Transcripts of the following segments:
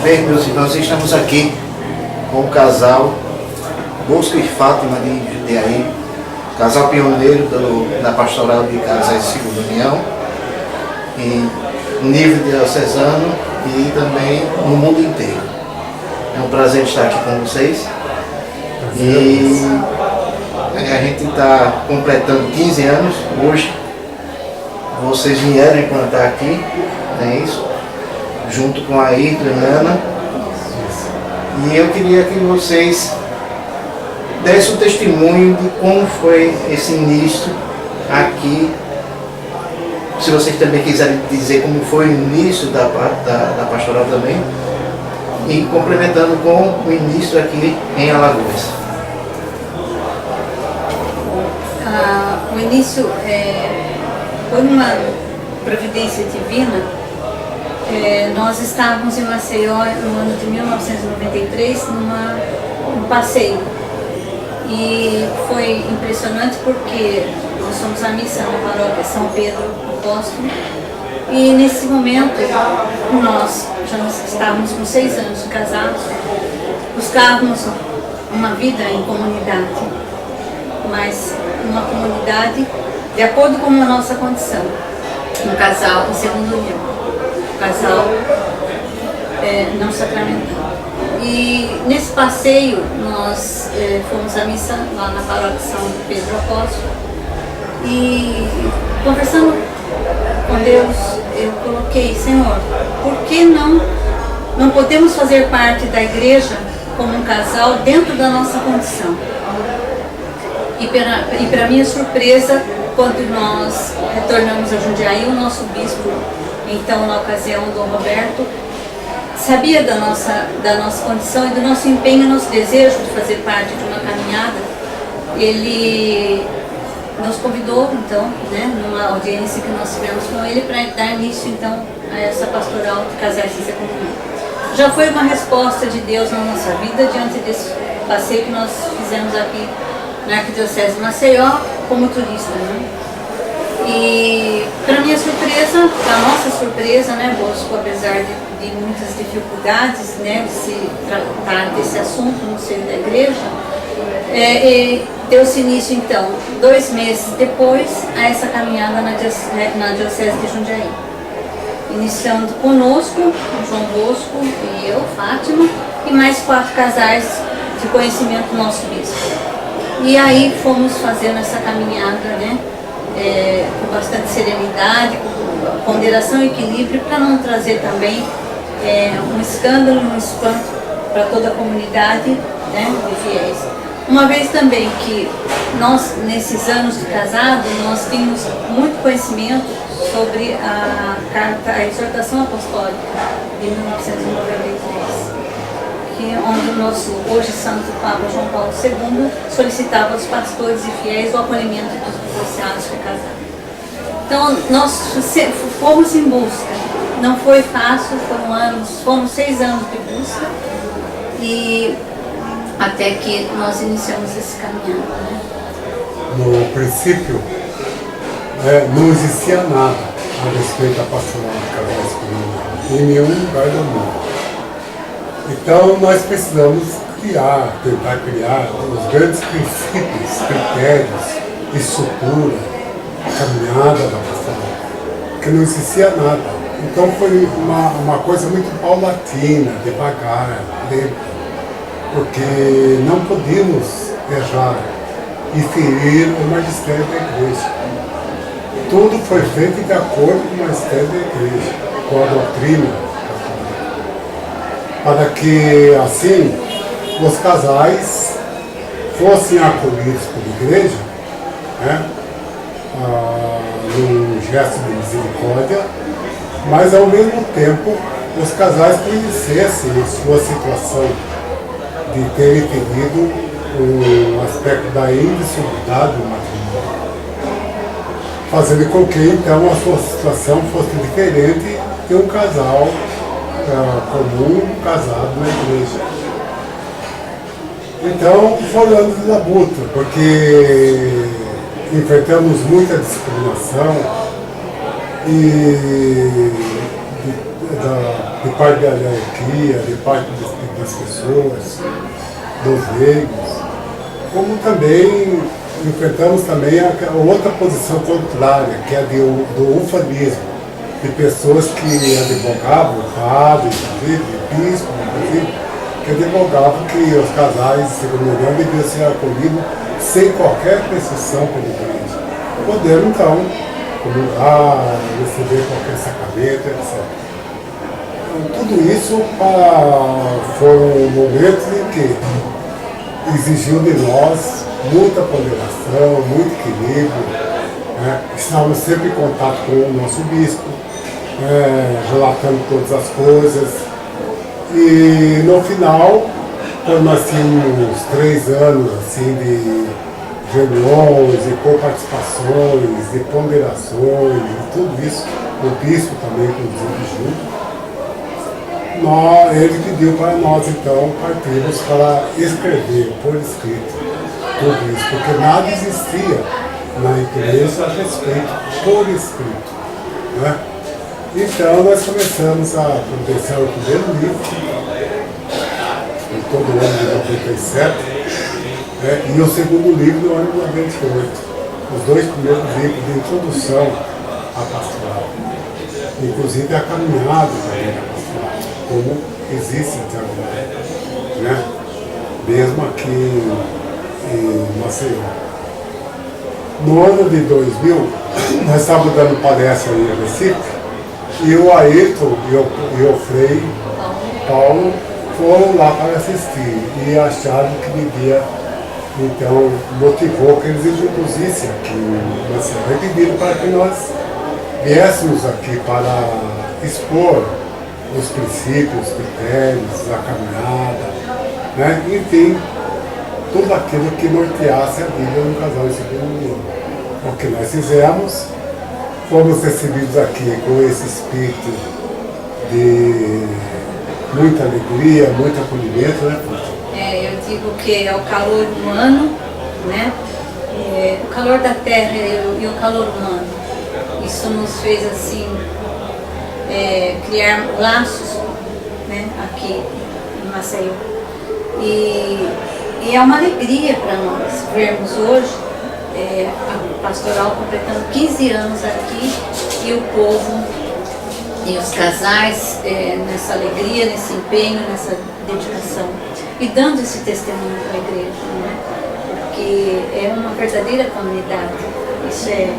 Bem, meus irmãos, estamos aqui com o casal Bosco e Fátima de Jundiaí, casal pioneiro da pastoral de casais de segunda união, em nível diocesano e também no mundo inteiro. É um prazer estar aqui com vocês. E a gente está completando 15 anos hoje. Vocês vieram implantar aqui, não é isso? Junto com a Ayrton e a Ana. E eu queria que vocês dessem um testemunho de como foi esse início aqui. Se vocês também quiserem dizer como foi o início da pastoral também. E complementando com o início aqui em Alagoas. O início foi uma providência divina. Nós estávamos em Maceió no ano de 1993 num passeio. E foi impressionante porque nós fomos à missa na paróquia São Pedro Apóstolo. E nesse momento nós já estávamos com 6 anos de casados, buscávamos uma vida em comunidade, mas uma comunidade de acordo com a nossa condição. Um casal em segunda união, um casal não sacramental. E nesse passeio nós fomos à missa lá na paróquia São Pedro Apóstolo e conversando com Deus, eu coloquei: Senhor, por que não podemos fazer parte da igreja como um casal dentro da nossa condição? E para minha surpresa, quando nós retornamos a Jundiaí, o nosso bispo, então na ocasião, Dom Roberto, sabia da nossa condição e do nosso empenho, nosso desejo de fazer parte de uma caminhada. Ele nos convidou, então, numa audiência que nós tivemos com ele, para dar início, então, a essa pastoral de casais de segunda união. Já foi uma resposta de Deus na nossa vida diante desse passeio que nós fizemos aqui na Arquidiocese de Maceió, como turista, E, para minha surpresa, para nossa surpresa, Bosco, apesar de muitas dificuldades, de se tratar desse assunto no seio da igreja, deu-se início, então, 2 meses depois, a essa caminhada na Diocese de Jundiaí. Iniciando conosco, o João Bosco e eu, Fátima, e mais 4 casais de conhecimento do nosso bispo. E aí fomos fazendo essa caminhada, com bastante serenidade, com ponderação e equilíbrio, para não trazer também um escândalo, um espanto para toda a comunidade de fiéis. Uma vez também que nós, nesses anos de casado, nós tínhamos muito conhecimento sobre a carta, a exortação apostólica de 1993, onde o nosso hoje Santo Papa João Paulo II solicitava aos pastores e fiéis o acolhimento dos divorciados e casados. Então nós fomos em busca, não foi fácil, foram 6 anos de busca, e até que nós iniciamos esse caminhado. No princípio, não existia nada a respeito da pastoral de casais comunitários, em nenhum lugar do mundo. Então nós precisamos tentar criar os grandes princípios, critérios, estrutura, caminhada da pastoral, porque não existia nada. Então foi uma coisa muito paulatina, devagar, lenta, porque não podíamos errar e ferir o magistério da igreja. Tudo foi feito de acordo com o magistério da igreja, com a doutrina, para que assim os casais fossem acolhidos pela igreja, num gesto de misericórdia, mas ao mesmo tempo os casais conhecessem a sua situação de terem tenido um aspecto da indissolubilidade do matrimônio, fazendo com que então a sua situação fosse diferente de um casal comum, casado na igreja. Então foram anos de labuta, porque enfrentamos muita discriminação e de parte da hierarquia, de parte das pessoas, dos leigos, como também enfrentamos também a outra posição contrária, que é do ufanismo, de pessoas que advogavam, padres, inclusive, bispos, inclusive, que advogavam que os casais de segunda união deviam ser acolhidos sem qualquer prescrição pela igreja, podendo então comungar, receber qualquer sacramento, etc. Então, tudo isso foram momentos em que exigiu de nós muita ponderação, muito equilíbrio, né? Estávamos sempre em contato com o nosso bispo, relatando todas as coisas. E no final, quando nós tínhamos 3 anos assim, de reuniões, de coparticipações, de ponderações, e tudo isso, o bispo também, inclusive, junto, ele pediu para nós, então, partirmos para escrever por escrito tudo isso, porque nada existia na igreja a respeito por escrito, né? Então, nós começamos a providenciar o primeiro livro, em todo o ano de 97, e o segundo livro no ano de 98. Os 2 primeiros livros de introdução à pastoral, inclusive a caminhada também da pastoral, como existe até agora, né? Mesmo aqui em Maceió. No ano de 2000, nós estávamos dando palestra em Recife, e o Ayrton e o Frei Paulo foram lá para assistir e acharam que devia, então, motivou que eles introduzissem aqui em Maceió e pediram para que nós viéssemos aqui para expor os princípios, os critérios, a caminhada, né? Enfim, tudo aquilo que norteasse a vida no casal de segunda união. O que nós fizemos, fomos recebidos aqui com esse espírito de muita alegria, muito acolhimento, né? Eu digo que é o calor humano, né? O calor da terra e o calor humano. Isso nos fez assim criar laços, né, aqui em Maceió. E é uma alegria para nós vermos hoje a pastoral completando 15 anos aqui e o povo e os casais nessa alegria, nesse empenho, nessa dedicação e dando esse testemunho para a igreja, né? Porque é uma verdadeira comunidade. Isso é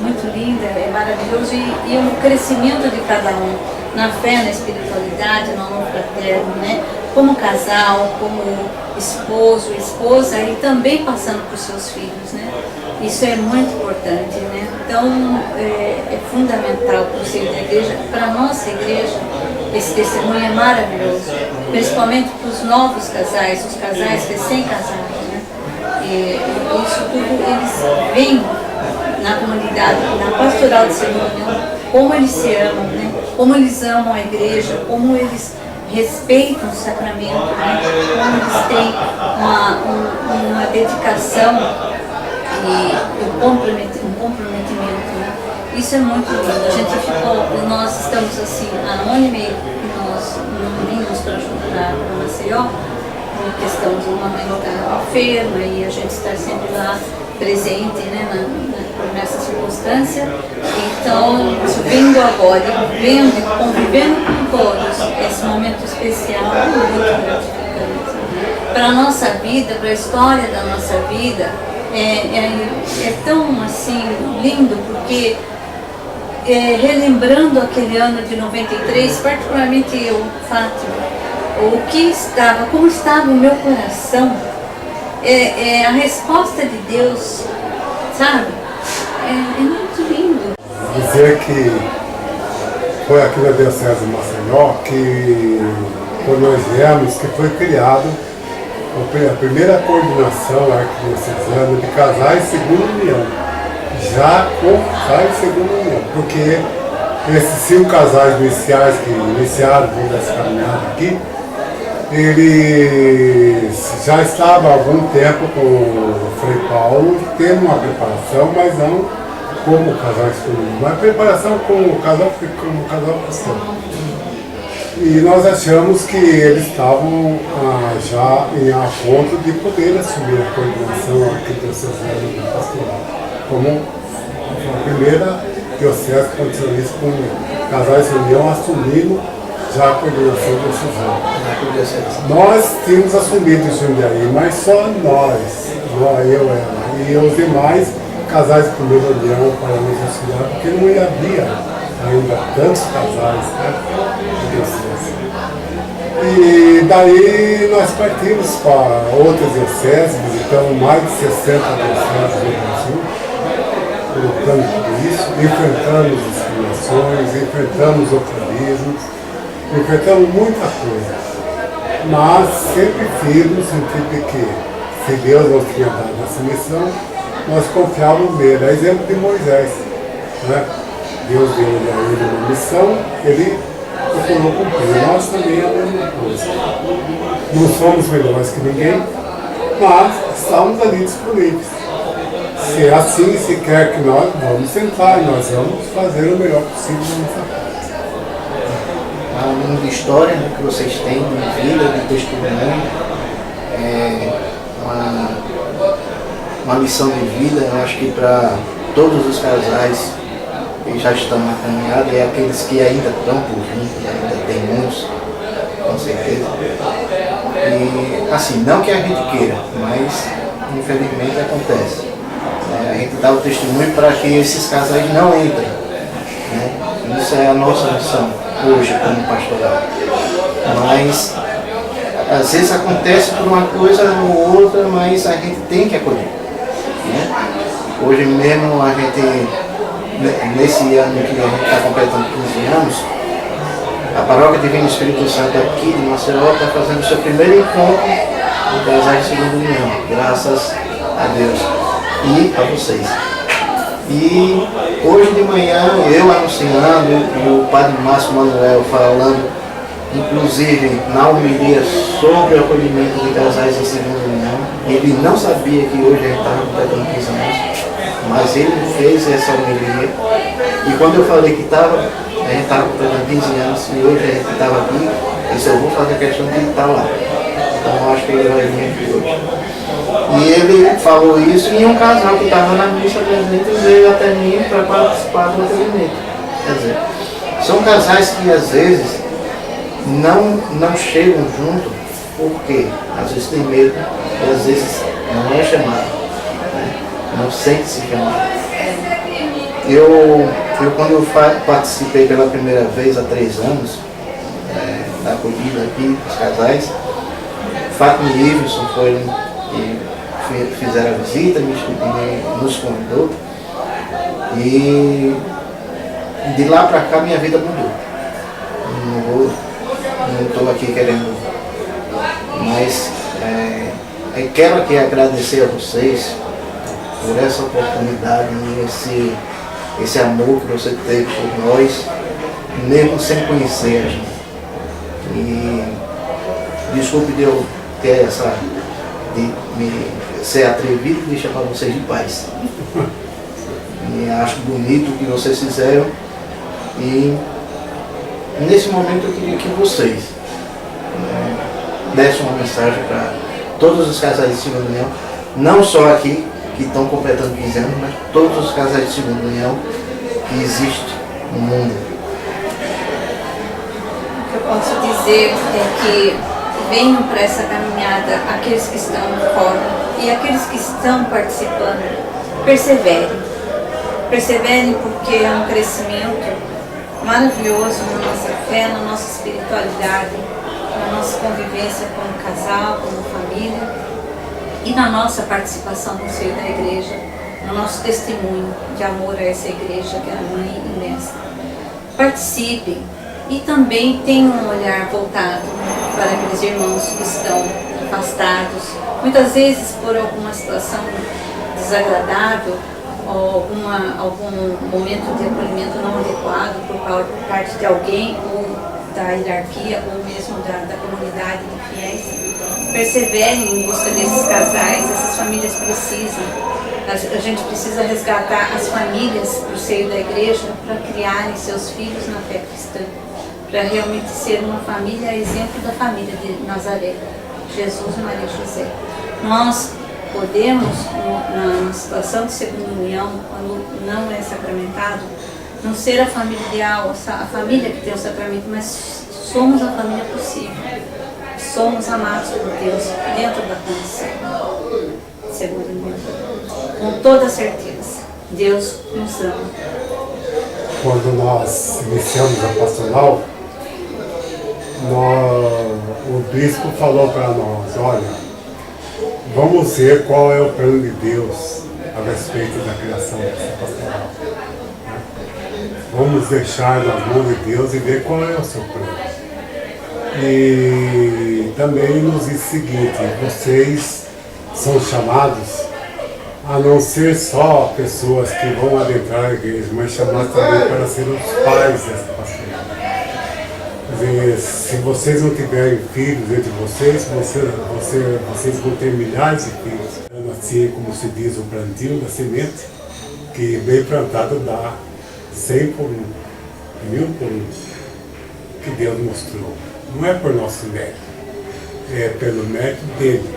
muito lindo, é maravilhoso e o crescimento de cada um na fé, na espiritualidade, no amor fraterno, né? Como casal, como esposo, esposa e também passando por seus filhos, né? Isso é muito importante, né? Então é fundamental para o seio da igreja, para a nossa igreja, esse testemunho é maravilhoso, principalmente para os novos casais, os casais recém-casados, né? E isso tudo eles veem na comunidade, na pastoral de segunda união, como eles se amam, né? Como eles amam a igreja, como eles respeitam o sacramento, né? Como eles têm uma dedicação e um comprometimento, né? Isso é muito lindo. A gente nós estamos assim, há 1 ano e meio que nós não vimos para Maceió, porque estamos uma mãe está enferma e a gente está sempre lá presente, né, nessa circunstância. Então, vindo agora e vendo e convivendo com todos, esse momento especial é muito gratificante. Para a nossa vida, para a história da nossa vida, é tão assim lindo, porque relembrando aquele ano de 93, particularmente eu, Fátima, como estava o meu coração, a resposta de Deus, sabe? É muito lindo. Dizer que foi aqui na Diocese de Maceió que, quando nós viemos, que foi criado a primeira coordenação arquidiocesana de casais de segunda união, já com casais de segunda união, porque esses 5 casais iniciais que iniciaram toda essa caminhada aqui, eles já estavam há algum tempo com o Frei Paulo, tendo uma preparação, mas não como casal de segunda união, mas preparação como casal cristão. E nós achamos que eles estavam já em a ponto de poder assumir a coordenação aqui diocesana do pastoral. Como a primeira diocese que aconteceu isso com casais de união assumindo já a coordenação diocesana. Nós tínhamos assumido em Jundiaí, mas só nós, eu, ela e os demais casais de primeira união para nos auxiliar, porque não havia ainda tantos casais, né? E daí nós partimos para outras dioceses, visitamos mais de 60 dioceses no Brasil, colocando tudo isso, enfrentamos discriminações, enfrentamos oprimidos, enfrentamos muita coisa, mas sempre firmes no sentido de que, se Deus nos tinha dado essa missão, nós confiávamos nele. É exemplo de Moisés, né? Deus deu a ele uma missão, ele procurou cumprir. Nós também é a mesma coisa. Não somos melhores que ninguém, mas estamos ali disponíveis. Se é assim, se quer que nós vamos sentar e nós vamos fazer o melhor possível na nossa parte. Uma linda história, né, que vocês têm de vida, de testemunho, uma lição de vida. Eu acho que para todos os casais que já estão na caminhada e aqueles que ainda estão por vir, ainda tem muitos, com certeza. E assim, não que a gente queira, mas infelizmente acontece. A gente dá o testemunho para que esses casais não entrem, né? Isso é a nossa missão hoje como pastoral. Mas às vezes acontece por uma coisa ou outra, mas a gente tem que acolher, né? Hoje mesmo a gente, nesse ano que a gente está completando 15 anos, a Paróquia Divino Espírito Santo aqui de Maceió está fazendo o seu primeiro encontro de casais de segunda união, graças a Deus e a vocês. E hoje de manhã, eu anunciando e o Padre Márcio Manuel falando, inclusive na homilia sobre o acolhimento de casais em segunda união. Ele não sabia que hoje a gente estava completando 15 anos, mas ele fez essa homilia. E quando eu falei que a gente estava completando 15 anos e hoje a gente estava aqui, eu disse, eu vou fazer a questão de ele estar lá. Então eu acho que ele vai vir aqui hoje. E ele falou isso e um casal que estava na missa presente veio até mim para participar do acolhimento. Quer dizer, são casais que às vezes não chegam junto porque às vezes tem medo e às vezes não é chamado, né? Não sente-se chamado. Eu quando eu participei pela primeira vez há 3 anos da acolhida aqui dos casais, Fátima e Iverson foram e fizeram a visita, nos convidou, e de lá para cá minha vida mudou. Não estou aqui querendo, mas eu quero aqui agradecer a vocês por essa oportunidade e esse amor que você teve por nós, mesmo sem conhecer a gente. E desculpe de eu ter de ser atrevido de chamar vocês de pais. E acho bonito o que vocês fizeram. E nesse momento eu queria que vocês dessem uma mensagem para todos os casais de segunda união, não só aqui que estão completando 15 anos, mas todos os casais de segunda união que existem no mundo. O que eu posso dizer é que venham para essa caminhada aqueles que estão fora e aqueles que estão participando. Perseverem. Perseverem porque é um crescimento maravilhoso na nossa fé, na nossa espiritualidade, na nossa convivência como casal, como família e na nossa participação no seio da igreja, no nosso testemunho de amor a essa igreja que é a mãe e mestra. Participem. E também tem um olhar voltado para aqueles irmãos que estão afastados, muitas vezes por alguma situação desagradável, ou algum momento de acolhimento não adequado por parte de alguém, ou da hierarquia, ou mesmo da comunidade de fiéis. Perseverem em busca desses casais, essas famílias precisam. A gente precisa resgatar as famílias do seio da igreja para criarem seus filhos na fé cristã. para realmente ser uma família, exemplo da família de Nazaré, Jesus, Maria e José. Nós podemos, na situação de segunda união, quando não é sacramentado, não ser a família ideal, a família que tem o sacramento, mas somos a família possível. Somos amados por Deus dentro da condição, segunda união. Com toda certeza, Deus nos ama. Quando nós iniciamos a pastoral, o bispo falou para nós, olha, vamos ver qual é o plano de Deus a respeito da criação dessa pastoral. Vamos deixar nas mãos de Deus e ver qual é o seu plano. E também nos diz o seguinte, vocês são chamados a não ser só pessoas que vão adentrar a igreja, mas chamados também para ser os pais dessa pastoral. Quer dizer, se vocês não tiverem filhos entre vocês, vocês vão ter milhares de filhos. Assim como se diz o plantio da semente, que bem plantado dá 100 por 1, 1000 por 1, que Deus mostrou. Não é por nosso mérito, é pelo mérito dele.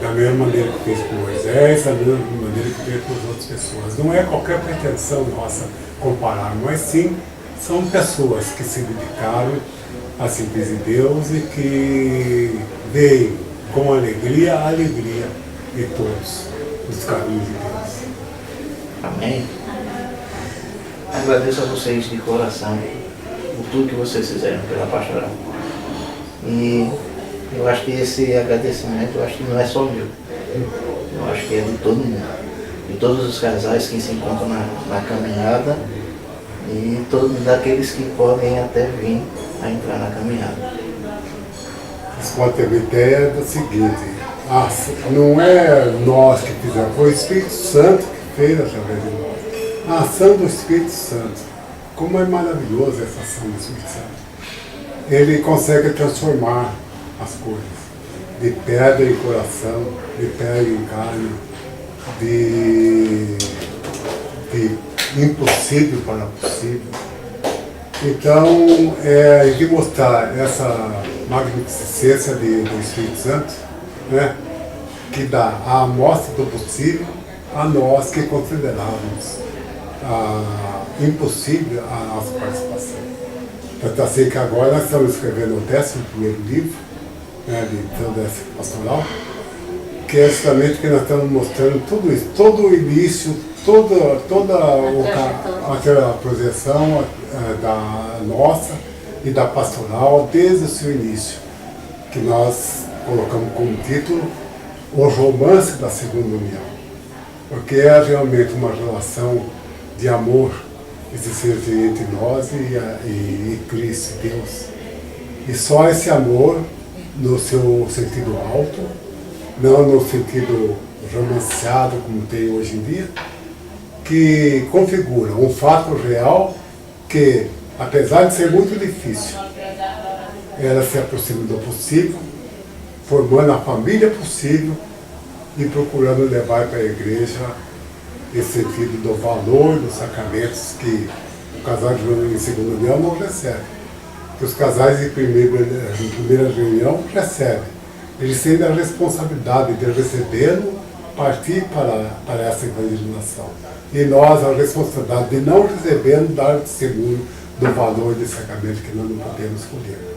Da mesma maneira que fez com Moisés, da mesma maneira que fez com as outras pessoas. Não é qualquer pretensão nossa comparar, mas sim são pessoas que se dedicaram a servir de Deus e que veem com alegria a alegria de todos os caminhos de Deus. Amém. Agradeço a vocês de coração por tudo que vocês fizeram pela pastoral. E eu acho que esse agradecimento, eu acho que não é só meu. Eu acho que é de todo mundo. De todos os casais que se encontram na caminhada e todos daqueles que podem até vir a entrar na caminhada. Vocês podem ter uma ideia do seguinte, não é nós que fizemos, foi o Espírito Santo que fez através de nós. A ação do Espírito Santo. Como é maravilhosa essa ação do Espírito Santo. Ele consegue transformar as coisas. De pedra em coração, de pedra em carne, de impossível para possível. Então, de mostrar essa magnificência do Espírito Santo, né, que dá a amostra do possível a nós que considerávamos impossível a nossa participação. Tanto assim que agora nós estamos escrevendo o 11º livro, né, de toda essa pastoral, que é justamente que nós estamos mostrando tudo isso, todo o início, toda aquela projeção da nossa e da pastoral desde o seu início, que nós colocamos como título O Romance da Segunda União, porque é realmente uma relação de amor existente entre nós e Cristo, Deus. E só esse amor, no seu sentido alto, não no sentido romanceado como tem hoje em dia, que configura um fato real que, apesar de ser muito difícil, ela se aproxima do possível, formando a família possível e procurando levar para a igreja esse sentido do valor dos sacramentos que o casal de união em segunda união não recebe. Que os casais de primeira reunião recebem. Eles têm a responsabilidade de recebê-lo, partir para essa evangelização. E nós a responsabilidade de não recebê-lo, dar testemunho do valor desse sacramento que nós não podemos escolher.